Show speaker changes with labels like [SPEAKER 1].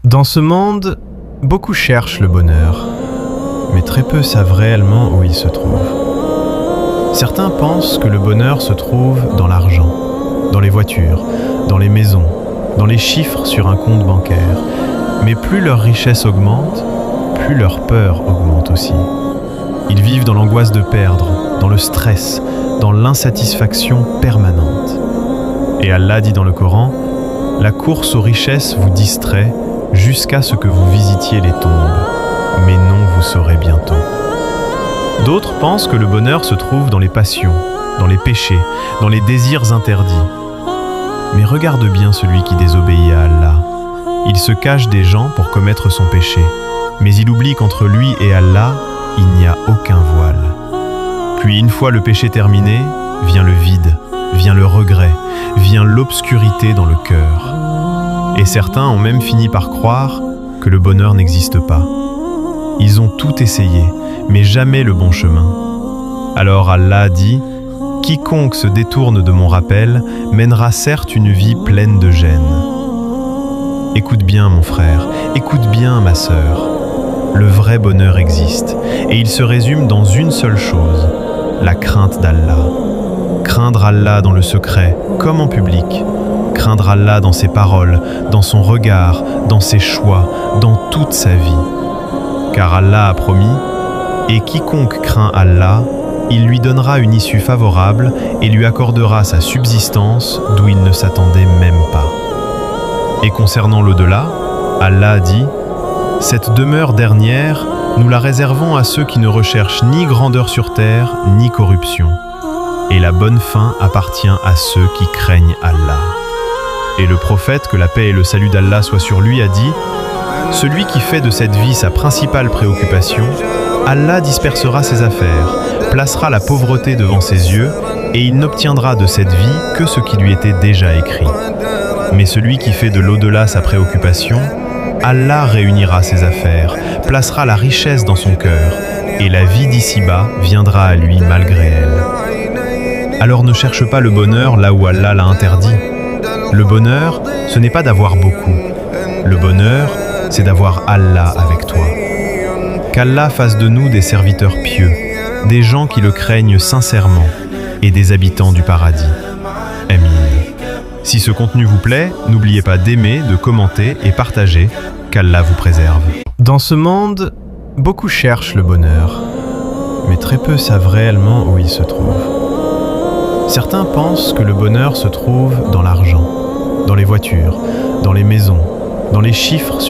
[SPEAKER 1] Dans ce monde, beaucoup cherchent le bonheur, mais très peu savent réellement où il se trouve. Certains pensent que le bonheur se trouve dans l'argent, dans les voitures, dans les maisons, dans les chiffres sur un compte bancaire. Mais plus leur richesse augmente, plus leur peur augmente aussi. Ils vivent dans l'angoisse de perdre, dans le stress, dans l'insatisfaction permanente. Et Allah dit dans le Coran, « La course aux richesses vous distrait jusqu'à ce que vous visitiez les tombes, mais non, vous saurez bientôt. » D'autres pensent que le bonheur se trouve dans les passions, dans les péchés, dans les désirs interdits. Mais regarde bien celui qui désobéit à Allah. Il se cache des gens pour commettre son péché, mais il oublie qu'entre lui et Allah, il n'y a aucun voile. Puis une fois le péché terminé, vient le vide, vient le regret, vient l'obscurité dans le cœur. Et certains ont même fini par croire que le bonheur n'existe pas. Ils ont tout essayé, mais jamais le bon chemin. Alors Allah dit, « Quiconque se détourne de mon rappel mènera certes une vie pleine de gêne. » Écoute bien mon frère, écoute bien ma sœur. Le vrai bonheur existe, et il se résume dans une seule chose, la crainte d'Allah. Craindre Allah dans le secret, comme en public. Craindre Allah dans ses paroles, dans son regard, dans ses choix, dans toute sa vie. Car Allah a promis, « Et quiconque craint Allah, il lui donnera une issue favorable et lui accordera sa subsistance d'où il ne s'attendait même pas. » Et concernant l'au-delà, Allah dit, « Cette demeure dernière, nous la réservons à ceux qui ne recherchent ni grandeur sur terre, ni corruption. Et la bonne fin appartient à ceux qui craignent Allah. » Et le prophète, que la paix et le salut d'Allah soient sur lui, a dit, « Celui qui fait de cette vie sa principale préoccupation, Allah dispersera ses affaires, placera la pauvreté devant ses yeux, et il n'obtiendra de cette vie que ce qui lui était déjà écrit. Mais celui qui fait de l'au-delà sa préoccupation, Allah réunira ses affaires, placera la richesse dans son cœur, et la vie d'ici-bas viendra à lui malgré elle. Alors ne cherche pas le bonheur là où Allah l'a interdit. Le bonheur, ce n'est pas d'avoir beaucoup. Le bonheur, c'est d'avoir Allah avec toi. Qu'Allah fasse de nous des serviteurs pieux, des gens qui le craignent sincèrement et des habitants du paradis. Amin. Si ce contenu vous plaît, n'oubliez pas d'aimer, de commenter et partager. Qu'Allah vous préserve. Dans ce monde, beaucoup cherchent le bonheur, mais très peu savent réellement où il se trouve. Certains pensent que le bonheur se trouve dans l'argent, dans les voitures, dans les maisons, dans les chiffres